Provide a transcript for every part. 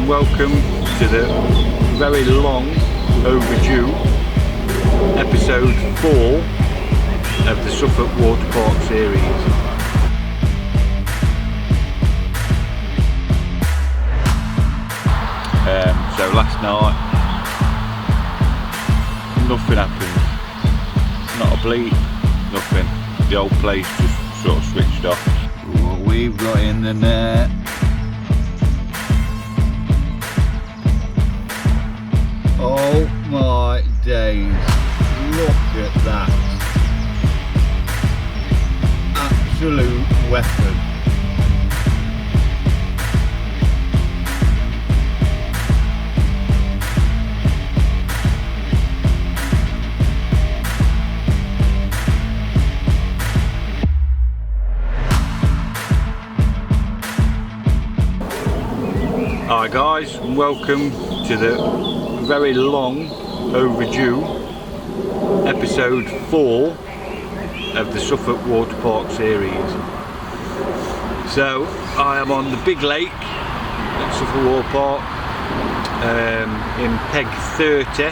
and welcome to the very long overdue episode 4 of the Suffolk Water Park series. So last night nothing happened, not a bleep, nothing. The old place just sort of switched off. What we've got in the net. Oh my days, look at that. Absolute weapon. Hi guys, and welcome to the very long overdue episode 4 of the Suffolk Water Park series. So I am on the big lake at Suffolk Water Park in peg 30.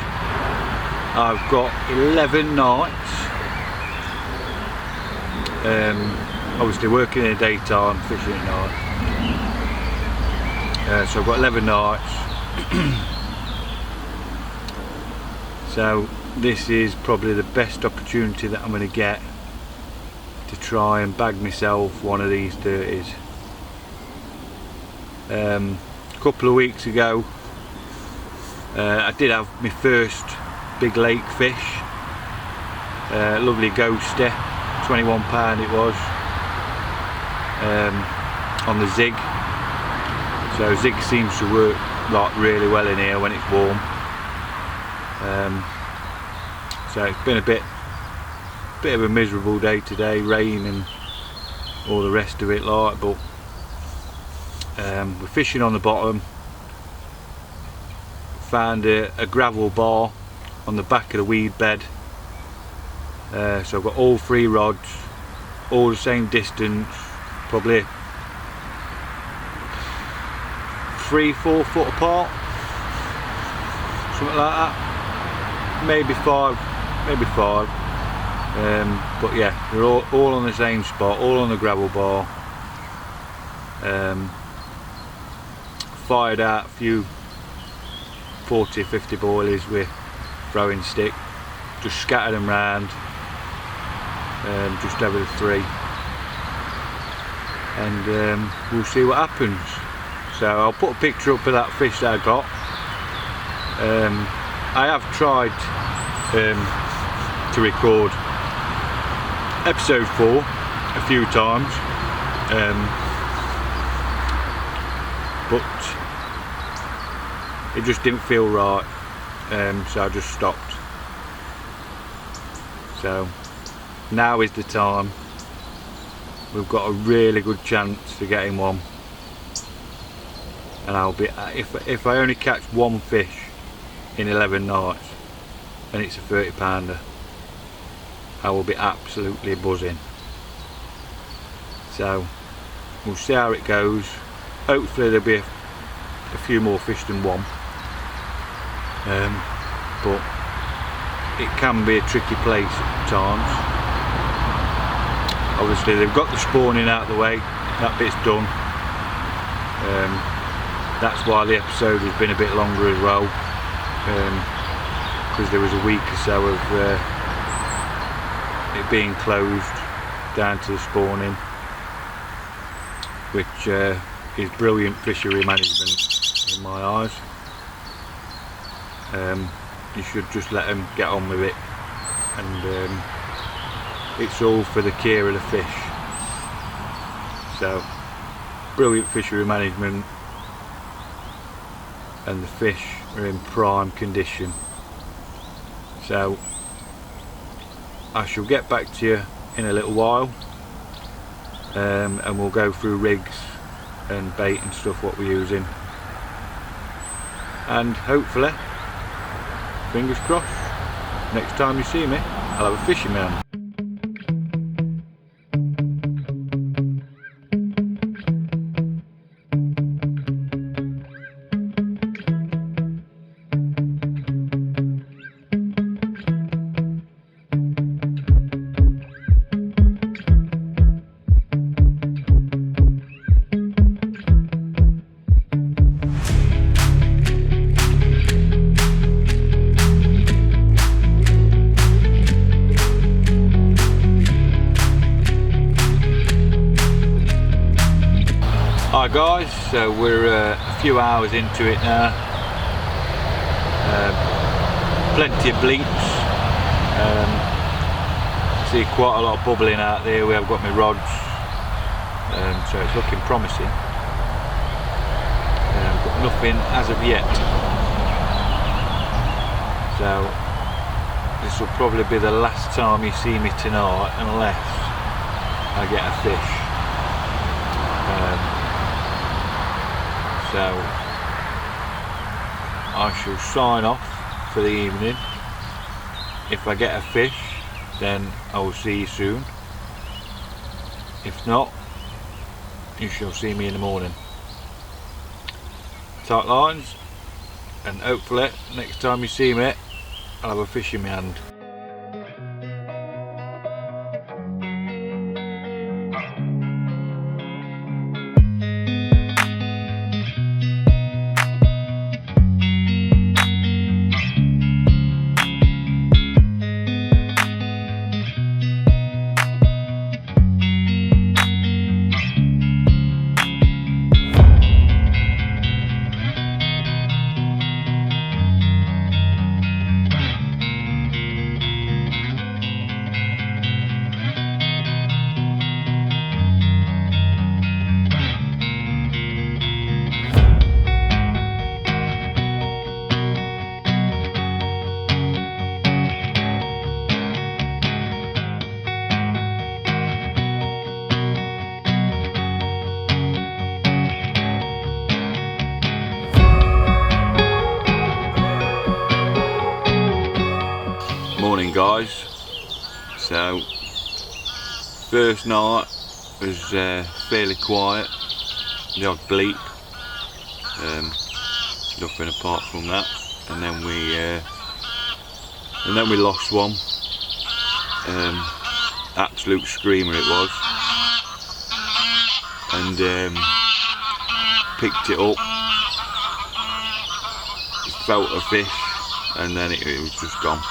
I've got 11 nights, obviously working in the daytime, fishing at night. So I've got 11 nights. So this is probably the best opportunity that I'm going to get to try and bag myself one of these 30s. A couple of weeks ago I did have my first big lake fish, lovely ghosty, £21 it was, on the zig. So zig seems to work like really well in here when it's warm. So it's been a bit of a miserable day today, rain and all the rest of it, like, but we're fishing on the bottom. Found a gravel bar on the back of the weed bed. So I've got all 3 rods, all the same distance, probably 3-4 foot apart, something like that, maybe 5, but yeah, they're all on the same spot, all on the gravel bar. Fired out a few 40-50 boilies with throwing stick, just scattered them round, just over the 3, and we'll see what happens. So I'll put a picture up of that fish that I got. I have tried to record episode 4 a few times, but it just didn't feel right, so I just stopped. So now is the time. We've got a really good chance for getting one. And I'll be, if I only catch one fish in 11 nights and it's a 30-pounder, I will be absolutely buzzing. So we'll see how it goes. Hopefully there'll be a few more fish than one, but it can be a tricky place at times. Obviously they've got the spawning out of the way, that bit's done. That's why the episode has been a bit longer as well, because there was a week or so of it being closed down to the spawning, which is brilliant fishery management in my eyes. You should just let them get on with it, and it's all for the care of the fish. So brilliant fishery management, and the fish are in prime condition. So I shall get back to you in a little while, and we'll go through rigs and bait and stuff what we're using, and hopefully, fingers crossed, next time you see me I'll have a fishing man. Right guys, so we're a few hours into it now. Plenty of bleeps. See quite a lot of bubbling out there. We have got my rods, so it's looking promising. But nothing as of yet. So this will probably be the last time you see me tonight, unless I get a fish. So I shall sign off for the evening. If I get a fish, then I will see you soon. If not, you shall see me in the morning. Tight lines, and hopefully next time you see me, I'll have a fish in my hand. Morning guys. So first night was fairly quiet, the odd bleep, nothing apart from that, and then we lost one, absolute screamer it was, and picked it up, felt a fish, and then it was just gone.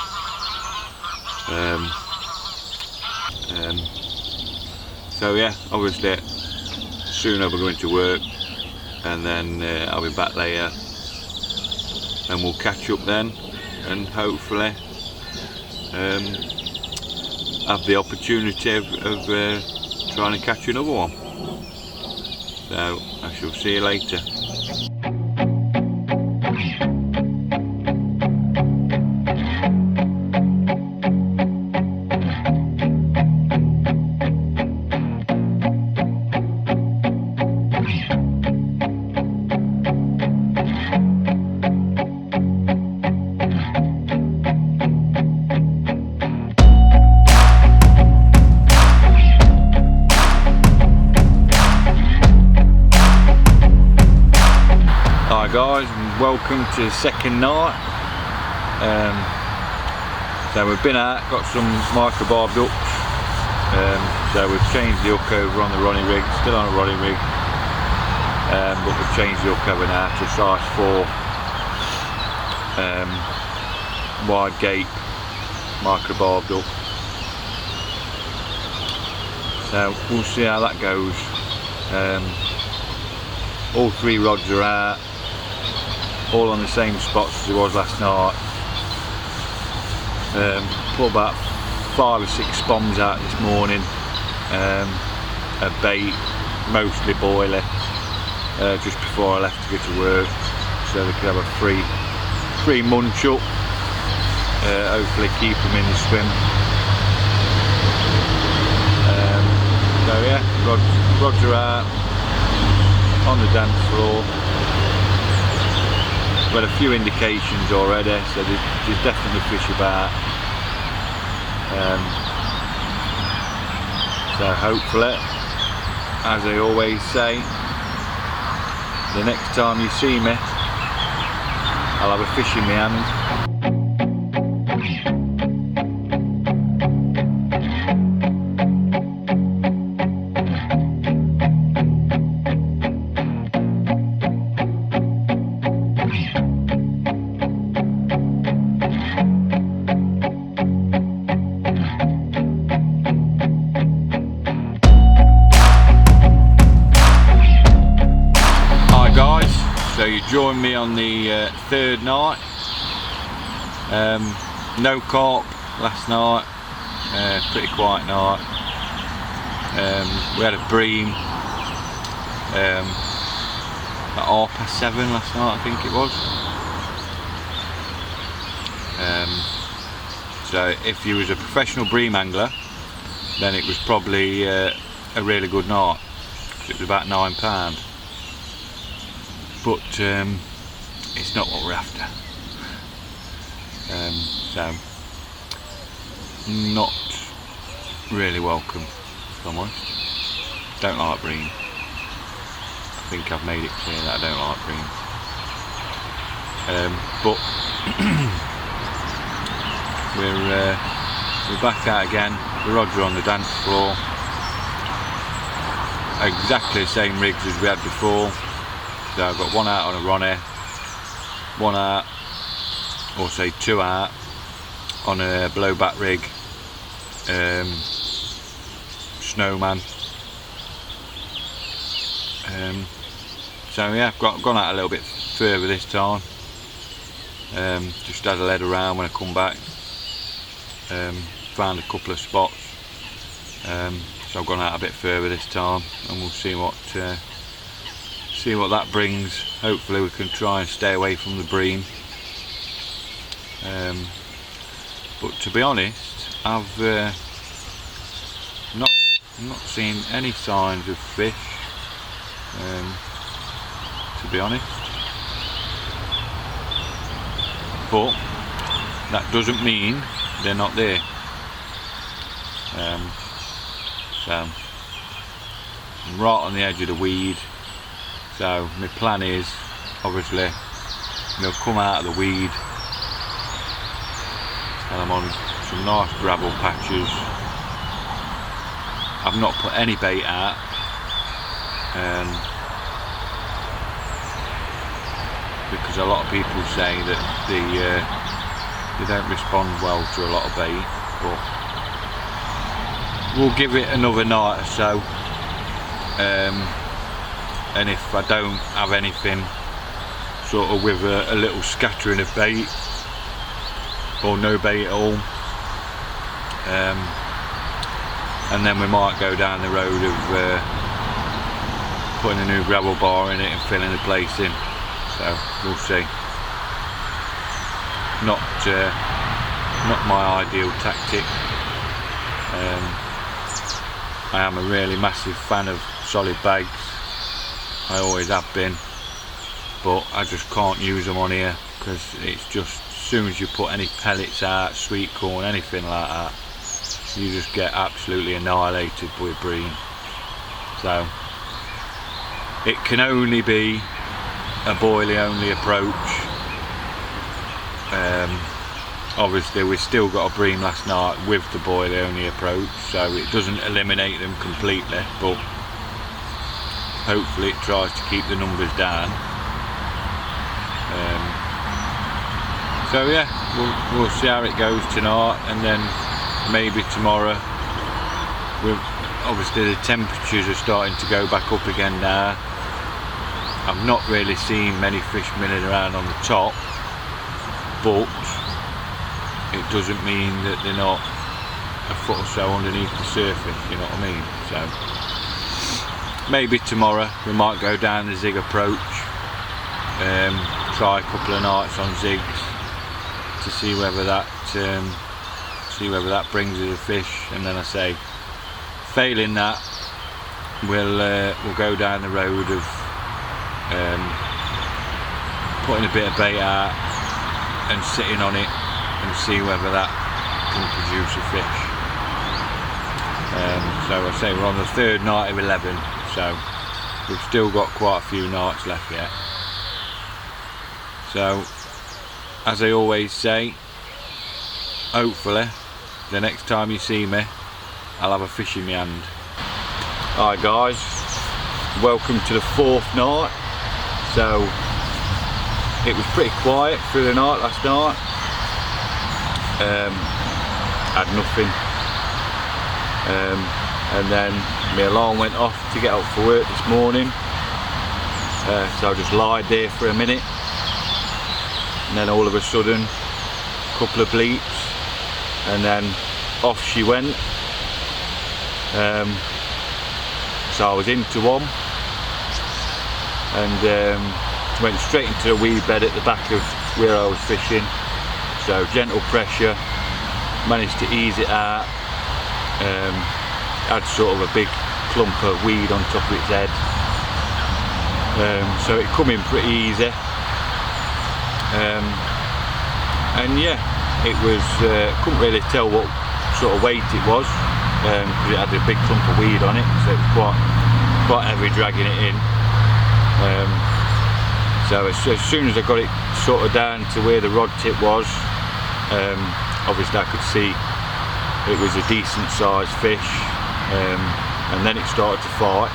So yeah, obviously soon I'll be going to work, and then I'll be back later, and we'll catch up then, and hopefully have the opportunity of trying to catch another one. So I shall see you later. Guys, and welcome to the second night. So we've been out, got some microbarb ducks, so we've changed the hook over on the Ronnie rig, still on a Ronnie rig, but we've changed the hook over now to size 4 wide gape microbarb duck. So we'll see how that goes. All 3 rods are out, all on the same spots as it was last night. Put about 5 or 6 spoms out this morning, a bait, mostly boiler, just before I left to get to work, so they could have a free munch up, hopefully keep them in the swim. So yeah, rods are out on the dance floor. We've had a few indications already, so there's definitely fish about. So hopefully, as I always say, the next time you see me, I'll have a fish in my hand. joined me on the third night. No carp last night, pretty quiet night. We had a bream at 7:30 last night, I think it was. So if you was a professional bream angler, then it was probably a really good night. It was about £9, but it's not what we're after. So not really welcome, if I'm honest. Don't like bream. I think I've made it clear that I don't like bream. But we're back out again. The rods are on the dance floor. Exactly the same rigs as we had before. So I've got one out on a Ronnie, one out, or say two out on a blowback rig, Snowman. So yeah, I've gone out a little bit further this time. Just had a lead around when I come back. Found a couple of spots. So I've gone out a bit further this time, and we'll see what that brings. Hopefully we can try and stay away from the bream. But to be honest, I've not seen any signs of fish. To be honest, but that doesn't mean they're not there. So I'm right on the edge of the weed. So my plan is, obviously, they'll come out of the weed, and I'm on some nice gravel patches. I've not put any bait out, because a lot of people say that they don't respond well to a lot of bait, but we'll give it another night or so. And if I don't have anything sort of with a little scattering of bait, or no bait at all, and then we might go down the road of putting a new gravel bar in it and filling the place in. So we'll see. Not my ideal tactic. I am a really massive fan of solid bags. I always have been, but I just can't use them on here, because it's just, as soon as you put any pellets out, sweet corn, anything like that, you just get absolutely annihilated by bream. So it can only be a boilie only approach. Obviously we still got a bream last night with the boilie only approach, so it doesn't eliminate them completely, but hopefully it tries to keep the numbers down. So yeah, we'll see how it goes tonight, and then maybe tomorrow. Obviously the temperatures are starting to go back up again now. I've not really seen many fish milling around on the top, but it doesn't mean that they're not a foot or so underneath the surface, you know what I mean? So maybe tomorrow we might go down the zig approach, try a couple of nights on zigs to see whether that brings us a fish, and then I say, failing that, we'll go down the road of putting a bit of bait out and sitting on it and see whether that can produce a fish. So I say we're on the third night of 11, so we've still got quite a few nights left yet. So as I always say, hopefully the next time you see me I'll have a fish in my hand. Hi guys, welcome to the fourth night. So it was pretty quiet through the night last night. Had nothing, and then my alarm went off to get up for work this morning. So I just lied there for a minute, and then all of a sudden, a couple of bleeps, and then off she went. So I was into one, and went straight into a wee bed at the back of where I was fishing. So gentle pressure, managed to ease it out. Had sort of a big clump of weed on top of its head. So it come in pretty easy. And yeah, it was, couldn't really tell what sort of weight it was, because it had a big clump of weed on it, so it was quite heavy dragging it in. So as soon as I got it sort of down to where the rod tip was, obviously I could see it was a decent sized fish, and then it started to fight,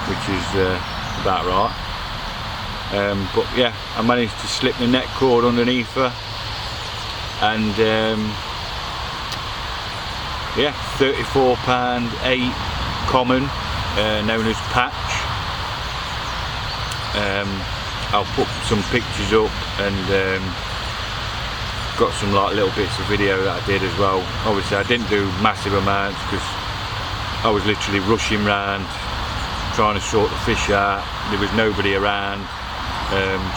which is about right. But yeah, I managed to slip the net cord underneath her, and yeah, 34 pound 8 common, known as patch. I'll put some pictures up, and got some like little bits of video that I did as well. Obviously I didn't do massive amounts because I was literally rushing around trying to sort the fish out. There was nobody around,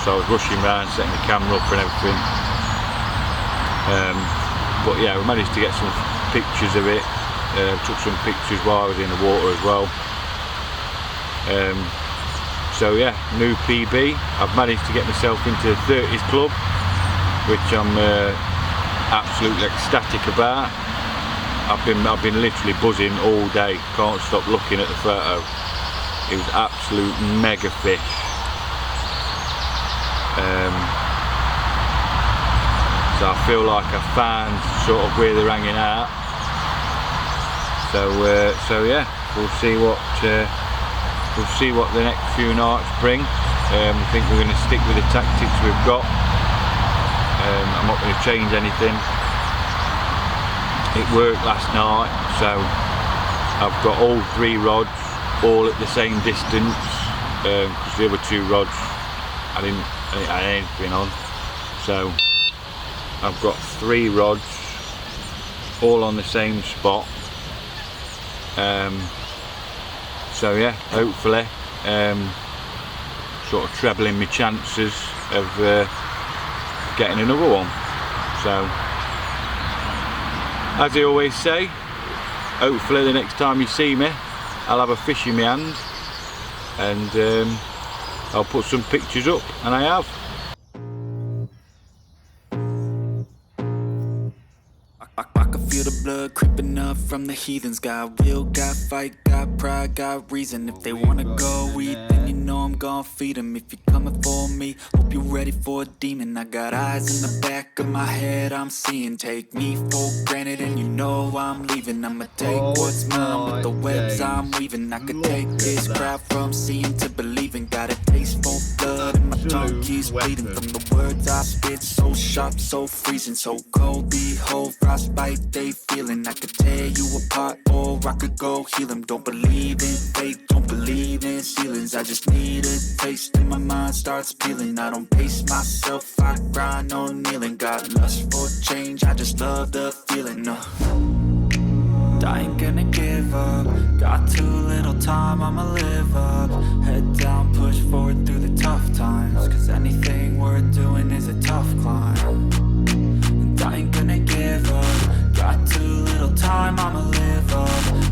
so I was rushing around setting the camera up and everything. But yeah, we managed to get some pictures of it. Took some pictures while I was in the water as well. So yeah, new PB. I've managed to get myself into the 30s club, which I'm absolutely ecstatic about. I've been literally buzzing all day. Can't stop looking at the photo. It was absolute mega fish. So I feel like I found sort of where they're hanging out. So yeah, we'll see what the next few nights bring. I think we're going to stick with the tactics we've got. I'm not going to change anything. It worked last night, so I've got all 3 rods all at the same distance, because the other 2 rods I didn't have anything on. So I've got 3 rods all on the same spot. So yeah, hopefully sort of trebling my chances of getting another one. So as I always say, hopefully the next time you see me I'll have a fish in my hand, and I'll put some pictures up, and I have. I can feel the blood creeping up from the heathens. Got will, got fight, got pride, got reason. If they wanna go eat, then you know I'm gon' feed them. If you're coming for me, hope you're ready for a demon. I got eyes in the back of my head, I'm seeing. Take me for granted and you know I'm leaving. I'ma take what's mine with the webs I'm weaving. I could take this crowd from seeing to believing. Got a taste for blood and my tongue keeps bleeding. From the words I spit, so sharp, so freezing, so cold. Behold, frostbite they feeling. I could tear you apart or I could go heal them. Don't believe in fate, don't believe in ceilings. I just need a taste and my mind starts peeling. I don't pace myself, I grind on kneeling. Got lust for change, I just love the feeling. I ain't gonna give up. Got too little time, I'ma live up. Head down, push forward through the tough times. Cause anything worth doing is a tough climb. And I ain't gonna give up. Got too little time, I'ma live up.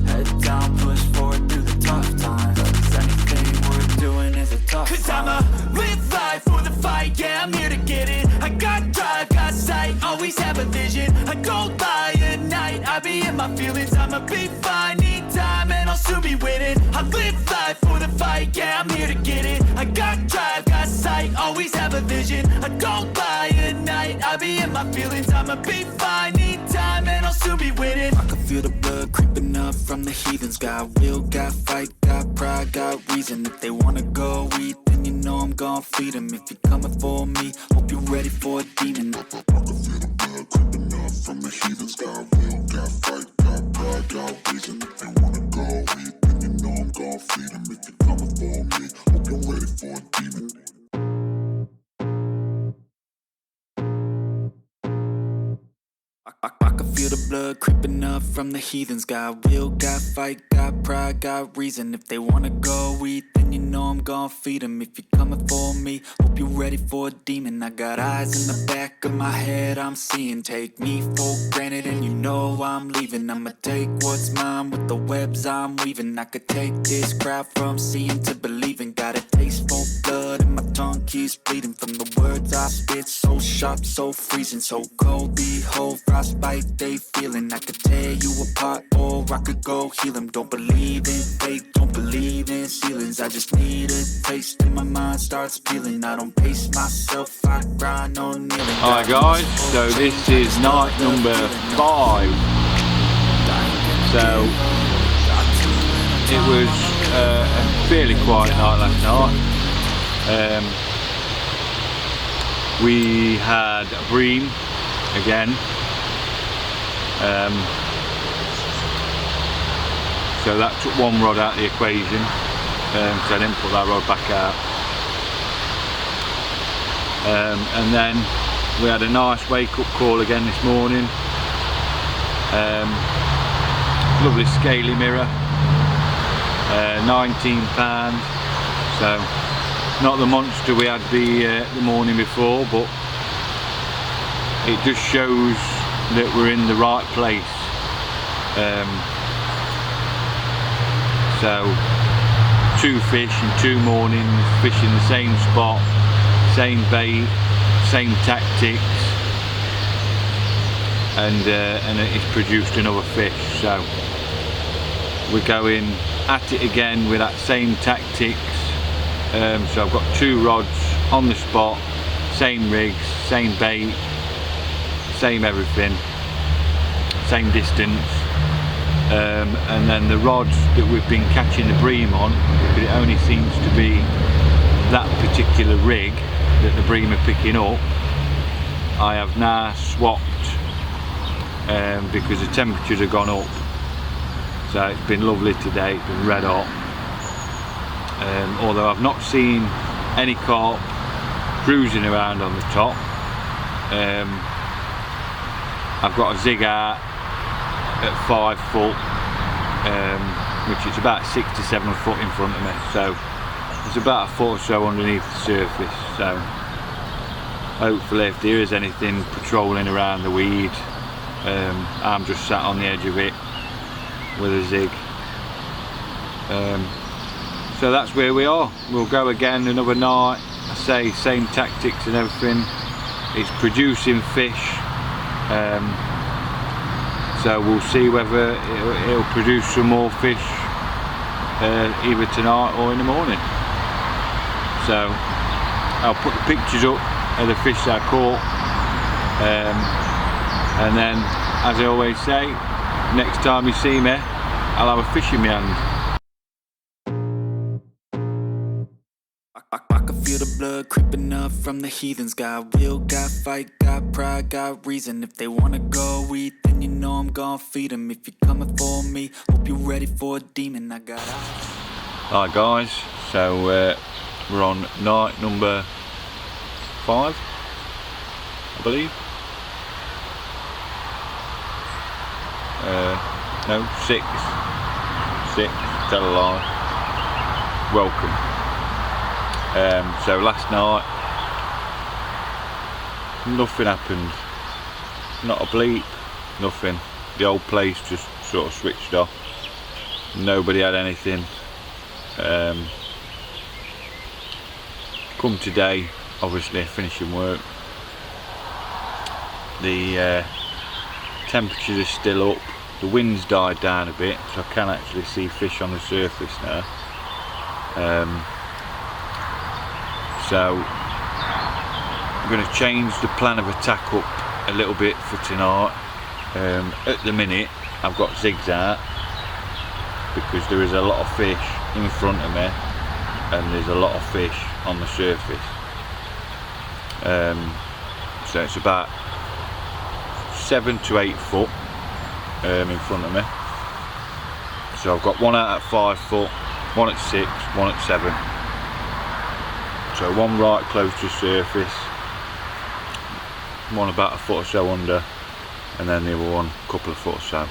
Head down, push forward through the tough times. Cause anything worth doing is a tough climb. Cause I'ma live life for the fight, yeah, I'm here to get it. I got drive, got sight, always have a vision. I go by at night, I be in my feelings. I'ma be fine, need time, and I'll soon be winning. I live life for the fight, yeah, I'm here to get it. I got drive, got sight, always have a vision. I go by at night, I be in my feelings. I'ma be fine, need time, and I'll soon be winning. I can feel the blood creeping up from the heathens. Got will, got fight, got pride, got reason. If they wanna go eat, then you know I'm gon' feed them. If you're coming for me, hope you're ready for a demon. I can feel the blood creeping up from the heathens. Got will, got fight, got pride, got reason. If they wanna go eat, then you know I'm gon' feed them. If you're coming for me, hope you're ready. I can feel the blood creeping up from the heathens. Got will, got fight, got pride, got reason. If they wanna go eat, then you know I'm gon' feed them. If you're coming for me, hope you're ready for a demon. I got eyes in the back of my head, I'm seeing. Take me for granted and you know I'm leaving. I'ma take what's mine with the webs I'm weaving. I could take this crowd from seeing to believing. Got a taste for blood and my tongue keeps bleeding from the words I spit. So sharp, so freezing, so cold. Behold, frostbite they feeling. I could tear you apart or I could go heal them. Don't believe in fate, don't believe in ceilings. I just need a taste and my mind starts peeling. I don't pace myself, I grind on kneeling. Alright guys, so this is night number 5. So it was a fairly quiet night last night. We had a bream again. So that took one rod out of the equation, so I didn't put that rod back out. And then we had a nice wake up call again this morning. Lovely scaly mirror, £19, so not the monster we had the morning before, but it just shows that we're in the right place. So 2 fish in 2 mornings, fishing the same spot, same bait, same tactics, and it's produced another fish. So we're going at it again with that same tactics. So I've got 2 rods on the spot, same rigs, same bait, same everything, same distance, and then the rods that we've been catching the bream on, because it only seems to be that particular rig that the bream are picking up, I have now swapped because the temperatures have gone up. So it's been lovely today, it's been red hot. Although I've not seen any carp cruising around on the top. I've got a zig out at 5 foot, which is about 6 to 7 foot in front of me, so it's about a foot or so underneath the surface. So hopefully if there is anything patrolling around the weed, I'm just sat on the edge of it with a zig. So that's where we are. We'll go again another night. I say same tactics and everything. It's producing fish. So we'll see whether it'll produce some more fish either tonight or in the morning. So I'll put the pictures up of the fish that I caught, and then, as I always say, next time you see me, I'll have a fish in my hand. I can feel the blood creeping up from the heathens. Got will, got fight, got pride, got reason. If they wanna go eat, then you know I'm gon' feed them. If you're coming for me, hope you're ready for a demon. I got eyes. Hi guys, so we're on night number 5, I believe. No, 6. 6, tell a lie. Welcome. So last night nothing happened, not a bleep, nothing. The old place just sort of switched off, nobody had anything. Come today, obviously finishing work, the temperatures are still up, the wind's died down a bit, so I can actually see fish on the surface now. So I'm going to change the plan of attack up a little bit for tonight. At the minute I've got zigs out because there is a lot of fish in front of me and there's a lot of fish on the surface. So it's about 7 to 8 foot in front of me. So I've got one out at 5 foot, one at 6, one at 7. So one right close to the surface, one about a foot or so under, and then the other one a couple of foot or so.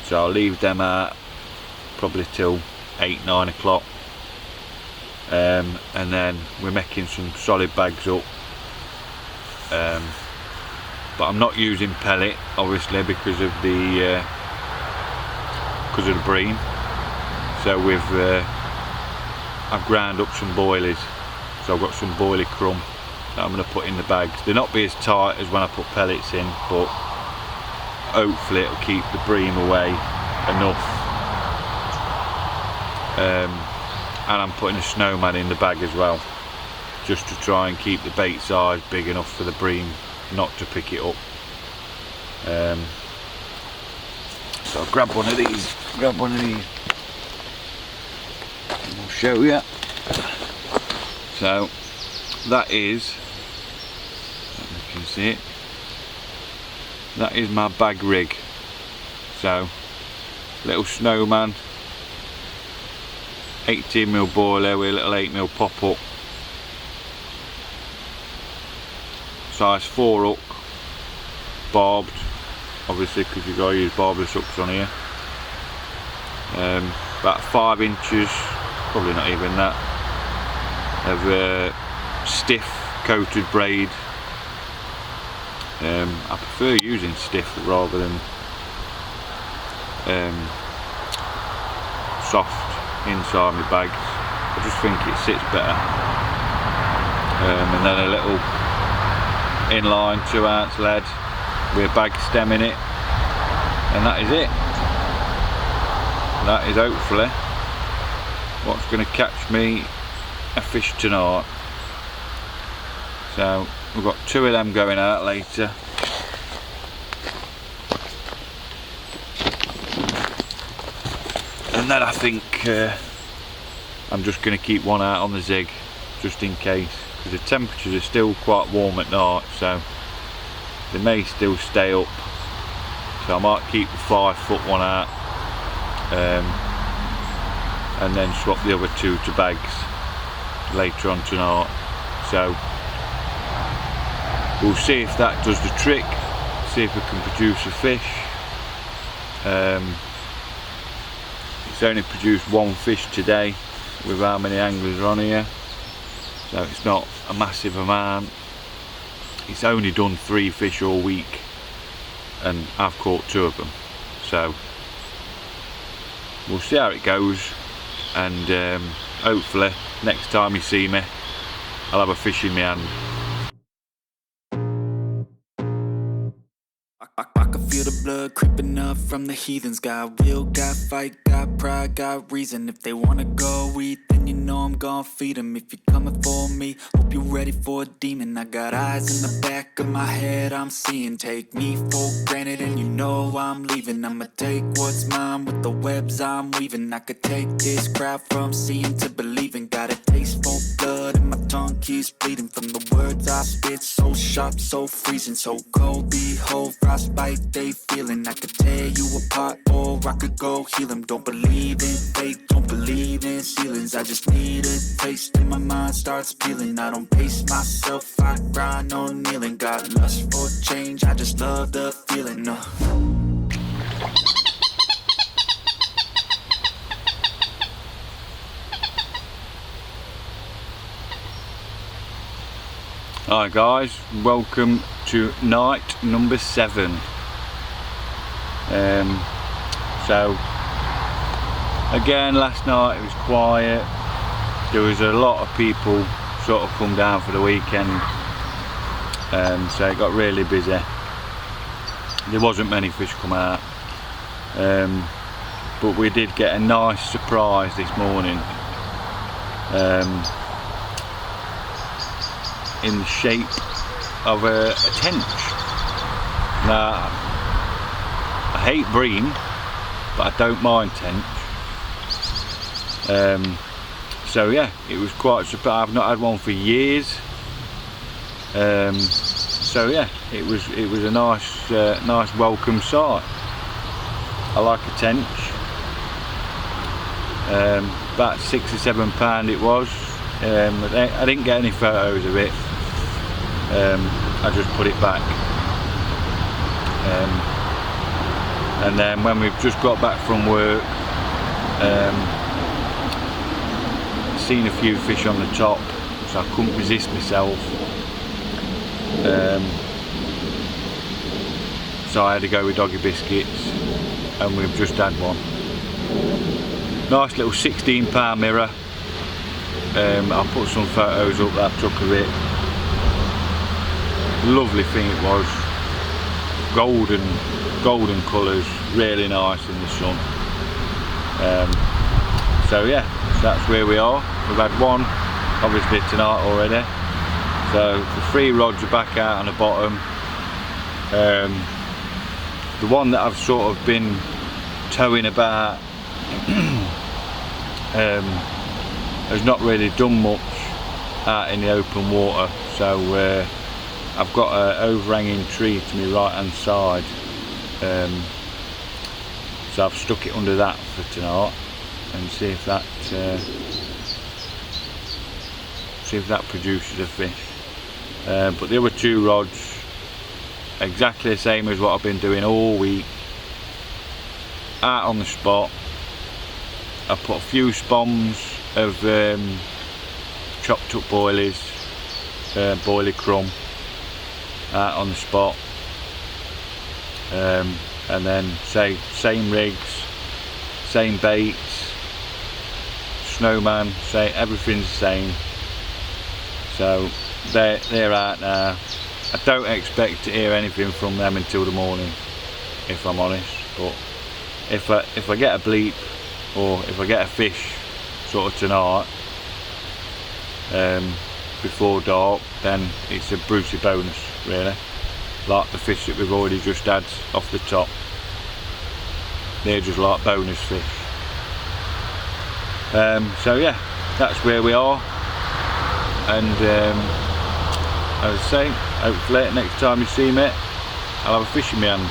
So I'll leave them out probably till 8-9 o'clock, and then we're making some solid bags up, but I'm not using pellet obviously because of the bream. So I've ground up some boilies, so I've got some boilie crumb that I'm going to put in the bags. They'll not be as tight as when I put pellets in, but hopefully it'll keep the bream away enough. And I'm putting a snowman in the bag as well, just to try and keep the bait size big enough for the bream not to pick it up. So I'll grab one of these, and I'll show you. So that is, you can see it, that is my bag rig. So little snowman, 18mm boiler with a little 8mm pop up, size 4 hook, barbed obviously because you've got to use barbless hooks on here. About 5 inches, probably not even that, of stiff coated braid. I prefer using stiff rather than soft inside my bags. I just think it sits better. And then a little inline 2-ounce lead with a bag stem in it, and that is it. That is hopefully what's going to catch me a fish tonight. So we've got 2 of them going out later. And then I think I'm just going to keep one out on the zig, just in case, because the temperatures are still quite warm at night, so they may still stay up. So I might keep the 5-foot one out, and then swap the other 2 to bags later on tonight. So we'll see if that does the trick, see if we can produce a fish. It's only produced 1 fish today with how many anglers are on here, so it's not a massive amount. It's only done 3 fish all week, and I've caught 2 of them. So we'll see how it goes, and hopefully next time you see me I'll have a fish in my hand. I can feel the blood creeping up from the heathens. Got will, got fight, got pride, got reason. If they wanna go eat, then you know I'm gon' feed them. If you're coming for me, hope you're ready for a demon. I got eyes in the back of my head, I'm seeing. Take me for granted and you know I'm leaving. I'ma take what's mine with the webs I'm weaving. I could take this crowd from seeing to believing. Got a taste for blood and my tongue keeps bleeding from the words I spit. So sharp, so freezing, so cold. Behold, frostbite they feeling. I could tear you apart or I could go heal them. Don't believe in fate, don't believe in ceilings. I just need a taste and my mind starts peeling. I don't pace myself, I grind on kneeling. Got lust for change, I just love the feeling. Hi guys, welcome to night number 7. So again, last night it was quiet. There was a lot of people sort of come down for the weekend, so it got really busy. There wasn't many fish come out, but we did get a nice surprise this morning, in the shape of a tench. Now, I hate bream, but I don't mind tench. So yeah, it was quite surprising. I've not had one for years. So yeah, it was a nice welcome sight. I like a tench. About £6 or £7 it was. I didn't get any photos of it, I just put it back. And then when we've just got back from work, seen a few fish on the top, so I couldn't resist myself. So I had to go with doggy biscuits, and we've just had one. Nice little 16-pound mirror. I'll put some photos up that I took of it. Lovely thing it was. Golden colours, really nice in the sun. So yeah, so that's where we are. We've had one obviously tonight already. So the 3 rods are back out on the bottom. The one that I've sort of been towing about has not really done much out in the open water, so I've got an overhanging tree to my right hand side, so I've stuck it under that for tonight and see if that produces a fish. But the other 2 rods, exactly the same as what I've been doing all week, out on the spot. I put a few spoms of chopped up boilies, boilie crumb out on the spot, and then same rigs, same baits, snowman, everything's the same. So they're out now. I don't expect to hear anything from them until the morning, if I'm honest. But if I get a bleep, or if I get a fish sort of tonight, before dark, then it's a Brucey bonus really, like the fish that we've already just had off the top. They're just like bonus fish. So yeah, that's where we are, and as I say, hopefully next time you see me I'll have a fish in my hand.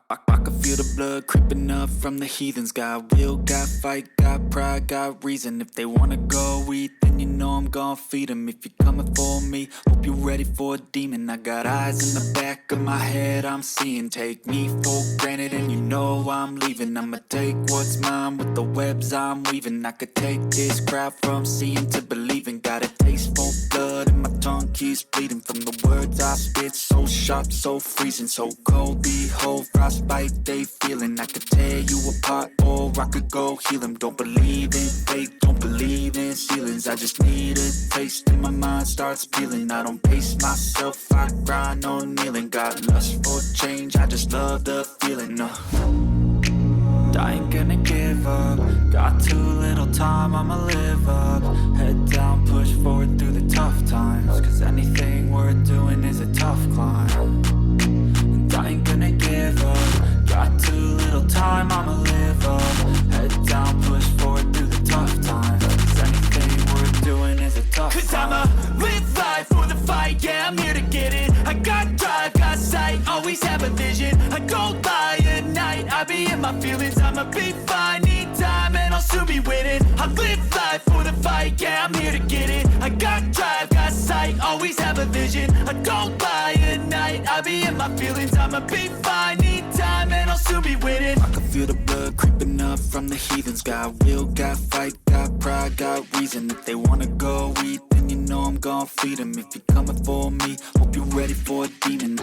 I can feel the blood creeping up from the heathens. Got will, got fight, got pride, got reason. If they wanna go eat, then you know I'm gonna feed them. If you're coming for me, hope you're ready for a demon. I got eyes in the back of my head, I'm seeing. Take me for granted and you know I'm leaving. I'ma take what's mine with the webs I'm weaving. I could take this crowd from seeing to believing. Got a taste for blood and my tongue keeps bleeding from the words I spit. So sharp, so freezing, so cold. Behold, frostbite they feeling. I could tear you apart or I could go heal them. Don't believe in fate, don't believe in ceilings. I just need a taste and my mind starts peeling. I don't pace myself, I grind on kneeling. Got lust for change, I just love the feeling. I ain't gonna give up. Got too little time, I'ma live up. Head down, push forward through the tough times. Cause anything worth doing is a tough climb. And I ain't gonna give up. Got too little time, I'ma live up. Head down, push forward through the tough times. Cause anything worth doing is a tough climb. Cause I'ma live life for the fight, yeah, I'm here to get it. I got drive, got sight, always have a vision. I go by at night, I be in my feelings. I'ma be fine, need time and I'll soon be winning. I live life for the fight, yeah, I'm here to get it. I got drive, got sight, always have a vision. I go by at night, I be in my feelings. I'ma be fine, need time and I'll soon be winning. I can feel the blood creeping up from the heathens. Got will, got fight, got pride, got reason. If they wanna go eat, then you know I'm gonna feed them. If you're coming for me, hope you're ready for a demon.